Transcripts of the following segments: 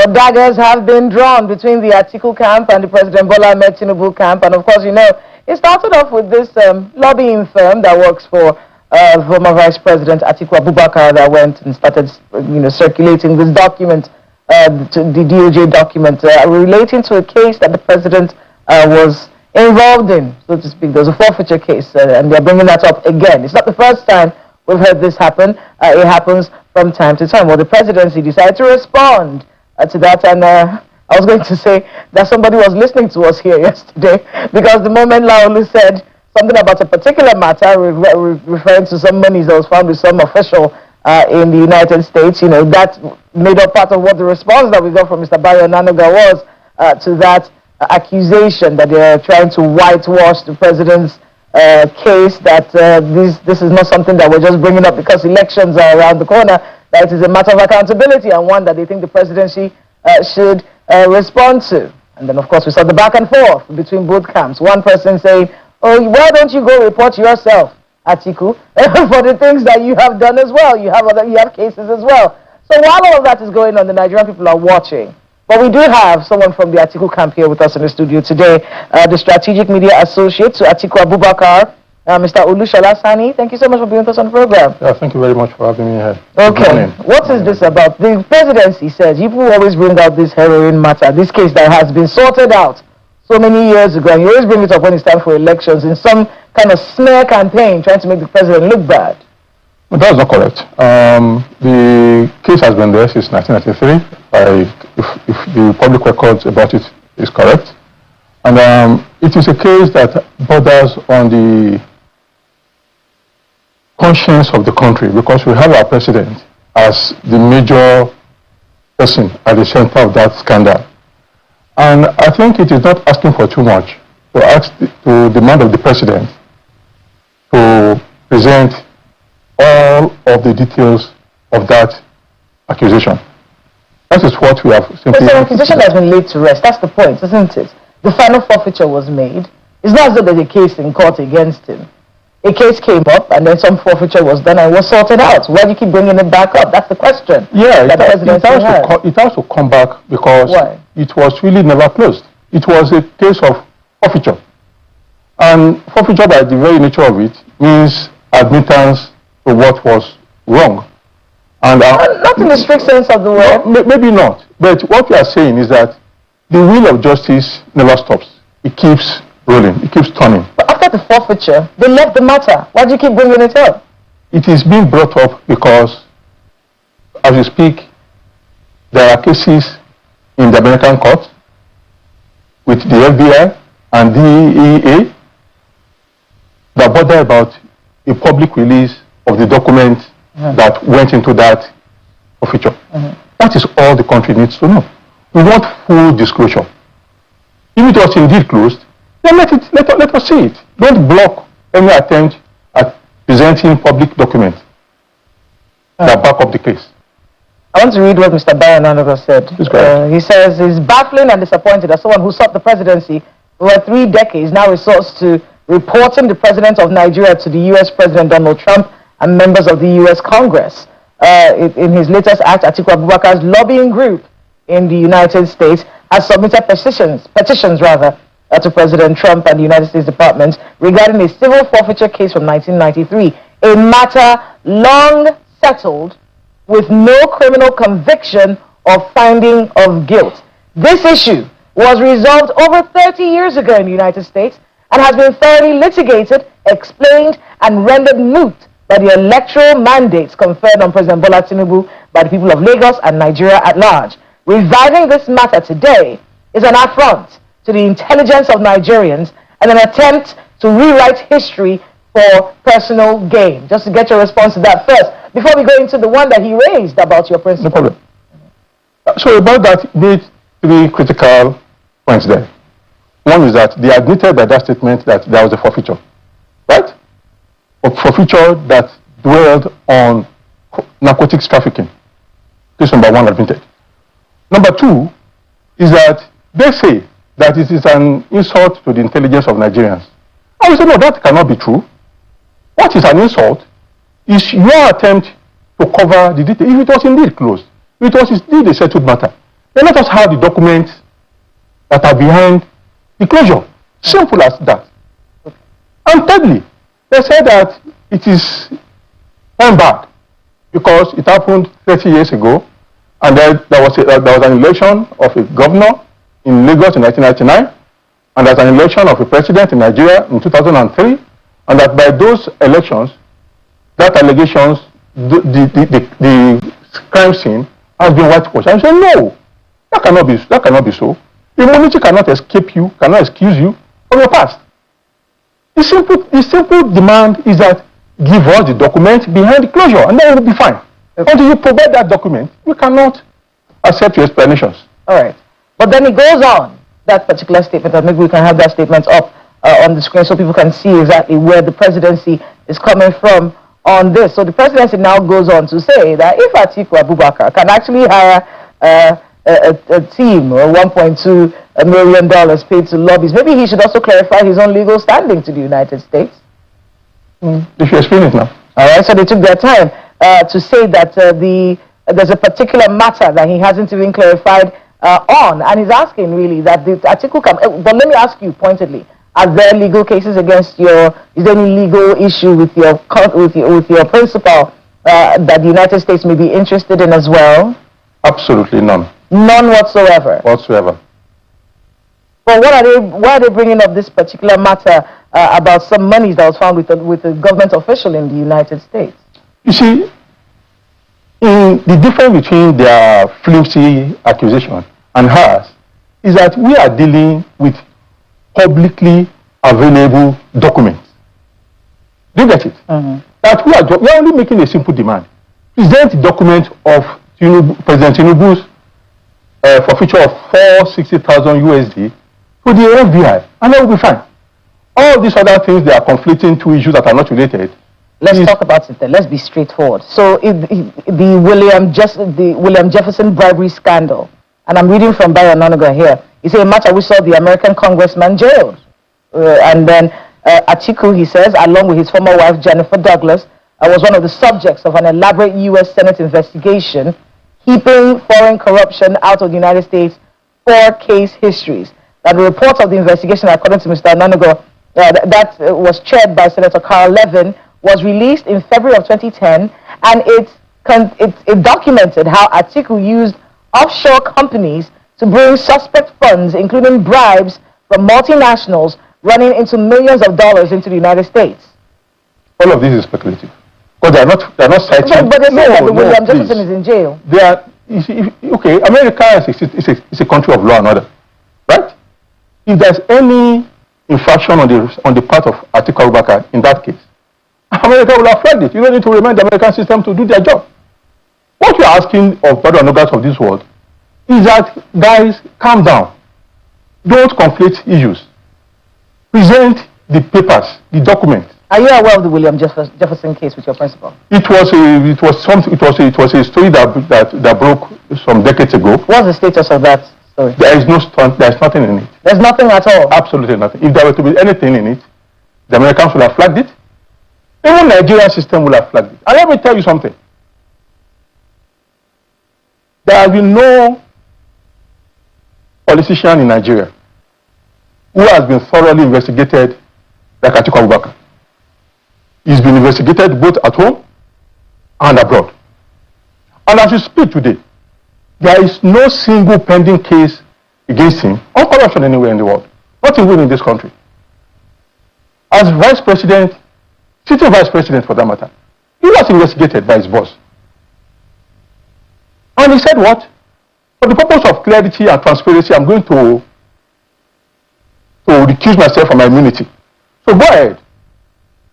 But daggers have been drawn between the Atiku camp and the President Bola Ahmed Tinubu camp. And of course, you know, it started off with this lobbying firm that works for former Vice President Atiku Abubakar that went and started, circulating this document, the DOJ document, relating to a case that the president was involved in, so to speak. There's a forfeiture case, and they're bringing that up again. It's not the first time we've heard this happen. It happens from time to time. Well, the presidency decided to respond to that, and I was going to say that somebody was listening to us here yesterday, because the moment Laolu said something about a particular matter, referring to some monies that was found with some official in the United States, that made up part of what the response that we got from Mr. Bayo Nanoga was to that accusation that they are trying to whitewash the president's case, that this is not something that we're just bringing up because elections are around the corner, that it is a matter of accountability and one that they think the presidency should respond to. And then, of course, we saw the back and forth between both camps. One person saying, oh, why don't you go report yourself, Atiku, for the things that you have done as well. You have cases as well. So while all of that is going on, the Nigerian people are watching. But we do have someone from the Atiku camp here with us in the studio today, the Strategic Media Associate to Atiku Abubakar, Mr. Olushola Sani. Thank you so much for being with us on the program. Yeah, thank you very much for having me here. Okay, what is this about? The presidency says, you people always bring out this heroin matter, this case that has been sorted out so many years ago, and you always bring it up when it's time for elections in some kind of smear campaign trying to make the president look bad. Well, that's not correct. The case has been there since 1993. If the public records about it is correct. And it is a case that borders on the conscience of the country, because we have our president as the major person at the center of that scandal. And I think it is not asking for too much to demand of the president to present all of the details of that accusation. That is what we have simply... So the accusation has been laid to rest. That's the point, isn't it? The final forfeiture was made. It's not as though there's a case in court against him. A case came up, and then some forfeiture was done and was sorted out. Why do you keep bringing it back up? That's the question. Yeah, it has to come back because it was really never closed. It was a case of forfeiture. And forfeiture, by the very nature of it, means admittance to what was wrong. And not in the strict sense of the word. No, maybe not. But what we are saying is that the wheel of justice never stops. It keeps rolling. It keeps turning. But after the forfeiture, they left the matter. Why do you keep bringing it up? It is being brought up because, as we speak, there are cases in the American court with the FBI and DEA that bother about a public release of the document that went into that forfeiture. That is all the country needs to know. We want full disclosure. If it was indeed closed, then let us see it. Don't block any attempt at presenting public documents that back up the case. I want to read what Mr. Bayo Nanoga said. He says he's baffling and disappointed as someone who sought the presidency over 3 decades now resorts to reporting the president of Nigeria to the U.S. President Donald Trump and members of the U.S. Congress. In his latest act, Atiku Abubakar's lobbying group in the United States has submitted petitions to President Trump and the United States Department regarding a civil forfeiture case from 1993, a matter long settled with no criminal conviction or finding of guilt. This issue was resolved over 30 years ago in the United States and has been thoroughly litigated, explained, and rendered moot by the electoral mandates conferred on President Bola Tinubu by the people of Lagos and Nigeria at large. Reviving this matter today is an affront to the intelligence of Nigerians and an attempt to rewrite history for personal gain. Just to get your response to that first, before we go into the one that he raised about your principle. No problem. So about that, need 3 critical points there. One is that they admitted by that statement that there was a forfeiture, right? A forfeiture that dwelled on narcotics trafficking. Case number 1 admitted. Number 2 is that they say that it is an insult to the intelligence of Nigerians. I would say, no, that cannot be true. What is an insult is your attempt to cover the detail. If it was indeed closed, if it was indeed a settled matter, Then let us have the documents that are behind the closure. Simple as that. And thirdly, they say that it is bad because it happened 30 years ago, and there was an election of a governor in Lagos in 1999, and there's an election of a president in Nigeria in 2003, and that by those elections, that allegations, the crime scene has been whitewashed. I say no, that cannot be so. Immunity cannot escape you, cannot excuse you from your past. The simple demand is that give us the document behind the closure, and then it will be fine. Okay. Until you provide that document, we cannot accept your explanations. All right. But then it goes on, that particular statement, and maybe we can have that statement up on the screen so people can see exactly where the presidency is coming from on this. So the presidency now goes on to say that if Atiku Abubakar can actually hire a team or $1.2 million paid to lobbies, maybe he should also clarify his own legal standing to the United States. They should explain it now. All right, so they took their time to say that there's a particular matter that he hasn't even clarified on, and he's asking really that the Atiku can. But let me ask you pointedly: are there legal cases against your? Is there any legal issue with your principal that the United States may be interested in as well? Absolutely none. None whatsoever. Whatsoever. But why are they bringing up this particular matter about some monies that was found with a government official in the United States? You see, the difference between their flimsy accusation and hers is that we are dealing with publicly available documents. Do you get it? That we are only making a simple demand. Present the document of President Tinubu's forfeiture of $460,000 USD to the FBI, and that will be fine. All these other things, they are conflicting two issues that are not related. Let's talk about it then. Let's be straightforward. So the William Jefferson bribery scandal, and I'm reading from Bayo Onanuga here. He said a matter we saw the American congressman jailed. And then Atiku, he says, along with his former wife Jennifer Douglas, was one of the subjects of an elaborate U.S. Senate investigation, keeping foreign corruption out of the United States 4 case histories. That the report of the investigation, according to Mr. Onanuga, that was chaired by Senator Carl Levin, was released in February of 2010, and it documented how Atiku used offshore companies to bring suspect funds, including bribes from multinationals, running into millions of dollars into the United States. All of this is speculative. Because they're not citing. But they say that the William Jefferson is in jail. They are, you see, okay, America is a country of law and order, right? If there's any infraction on the part of Atiku Abubakar in that case, America will have flagged it. You don't need to remind the American system to do their job. What you're asking of brother Nogas of this world is that, guys, calm down. Don't conflate issues. Present the papers, the documents. Are you aware of the William Jefferson case with your principal? It was a story that broke some decades ago. What's the status of that story? There's nothing in it. There's nothing at all? Absolutely nothing. If there were to be anything in it, the Americans would have flagged it. Even the Nigerian system will have flagged it. And let me tell you something. There has been no politician in Nigeria who has been thoroughly investigated like Atiku Abubakar. He's been investigated both at home and abroad. And as we speak today, there is no single pending case against him on corruption anywhere in the world, not even in this country. As vice president, sitting vice president for that matter, he was investigated by his boss. And he said what? For the purpose of clarity and transparency, I'm going to recuse myself from my immunity. So go ahead.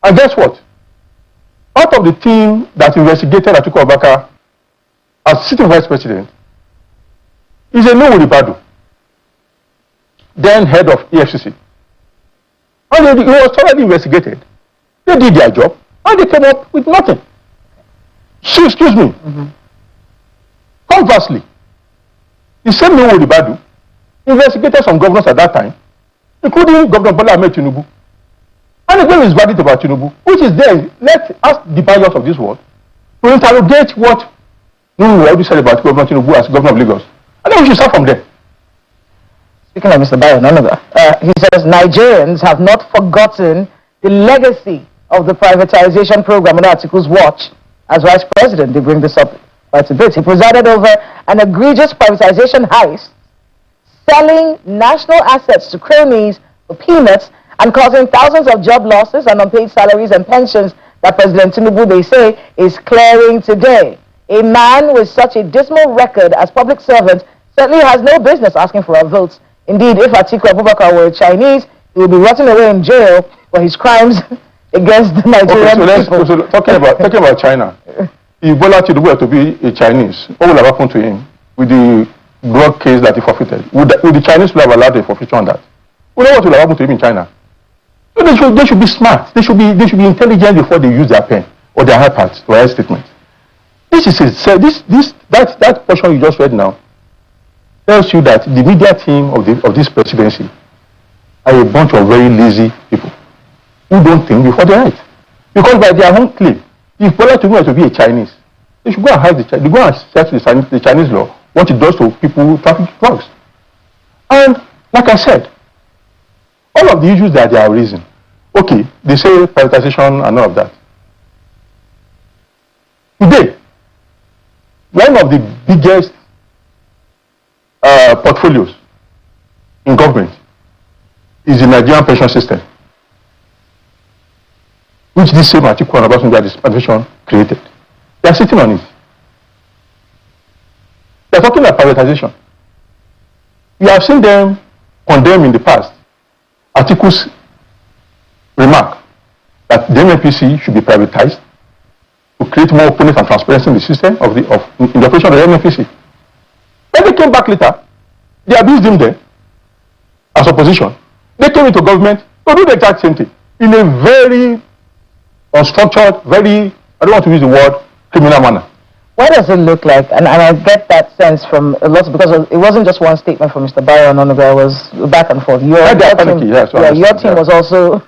And guess what? Out of the team that investigated Atiku Abubakar as sitting vice president is a Nuhu Ribadu, then head of EFCC. And he was thoroughly investigated. They did their job and they came up with nothing. Excuse me. Conversely, the same Nuhu Ribadu investigated some governors at that time, including Governor Bola Ahmed Tinubu. And he gave his verdict about Tinubu, which is there. Let's ask the buyers of this world to interrogate what Nuhu already said about Governor Tinubu as governor of Lagos. And then we should start from there. Speaking of Mr. Bayo Onanuga, he says Nigerians have not forgotten the legacy of the privatization program on Atiku's watch. As vice president, they bring this up quite a bit. He presided over an egregious privatization heist, selling national assets to cronies for peanuts and causing thousands of job losses and unpaid salaries and pensions that President Tinubu, they say, is clearing today. A man with such a dismal record as public servant certainly has no business asking for our votes. Indeed, if Atiku Abubakar were Chinese, he would be rotting away in jail for his crimes against the Nigerian people. So talking about China, if Bola Tinubu were to be a Chinese, what would have happened to him with the drug case that he forfeited? Would the Chinese have allowed a forfeiture on that? We know what would have happened to him in China. So they should be smart. They should be intelligent before they use their pen or their iPads to write statements. This is that portion you just read now tells you that the media team of this presidency are a bunch of very lazy people who don't think before they write. Because by their own claim, if Bola Tinubu were to be a Chinese, they should go and hide they go and search the Chinese law, what it does to people who traffic drugs. And like I said, all of the issues that they are raising, okay, they say privatization and all of that. Today, one of the biggest portfolios in government is the Nigerian pension system, which this same Atiku and Obasanjo administration created. They are sitting on it. They are talking about privatization. We have seen them condemn in the past Atiku's remark that the NNPC should be privatized to create more openness and transparency in the system in the operation of the NNPC. When they came back later, they abused him there as opposition. They came into government to do the exact same thing in a very unstructured, very, I don't want to use the word, criminal manner. What does it look like? And I get that sense from a lot, because it wasn't just one statement from Mr. Bayo Onanuga, it was back and forth. Your team was also,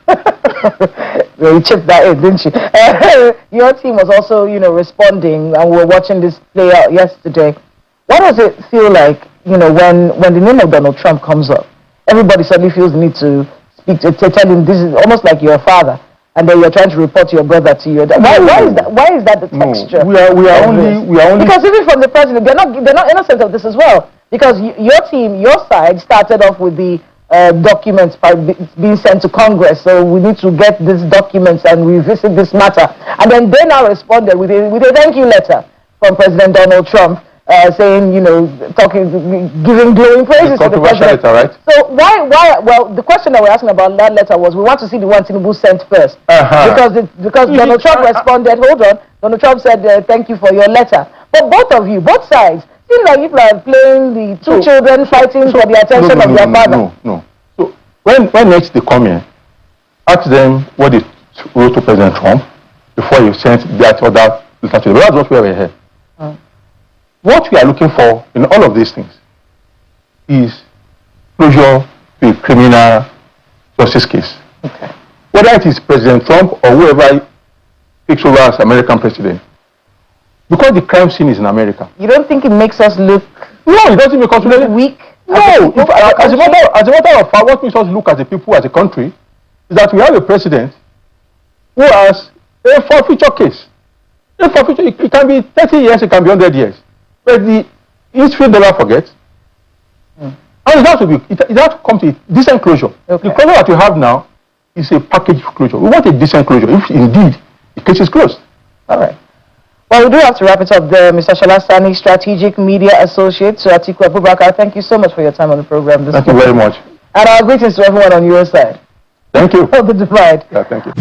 you chipped that in, didn't you? Your team was also, responding, and we were watching this play out yesterday. What does it feel like, when the name of Donald Trump comes up? Everybody suddenly feels the need to speak to tell him this is almost like your father, and then you're trying to report your brother to you. Why is that the texture? We are only because even from the president, they're not innocent of this as well. Because your team, your side, started off with the documents being sent to Congress, so we need to get these documents and revisit this matter. And then they now responded with a thank you letter from President Donald Trump. Saying, giving glowing praises to the president. Letter, right? So why? Well, the question that we're asking about that letter was, we want to see the one Tinubu sent first. Because Donald Trump responded, hold on, Donald Trump said, thank you for your letter. But both sides, seem like people are playing the two children fighting for the attention of their father. No. So when next they come here, ask them what they wrote to President Trump before you sent that other letter to them. That's what we are here. What we are looking for in all of these things is closure to a criminal justice case. Okay. Whether it is President Trump or whoever takes over as American president. Because the crime scene is in America. You don't think it makes us look... No, it doesn't make us look weak? No. As a matter of fact, what makes us look as a people, as a country, is that we have a president who has a forfeiture case. A forfeiture, it can be 30 years, it can be 100 years. But the history never forgets. And it has to come to a decent closure. Okay. The closure that you have now is a package closure. We want a decent closure, if indeed the case is closed. All right. Well, we do have to wrap it up there. Mr. Sholasani, Strategic Media Associate to Atiku Abubakar, thank you so much for your time on the program this Thank you very much. And our greetings to everyone on your side. Thank you. On the divide. Yeah, thank you.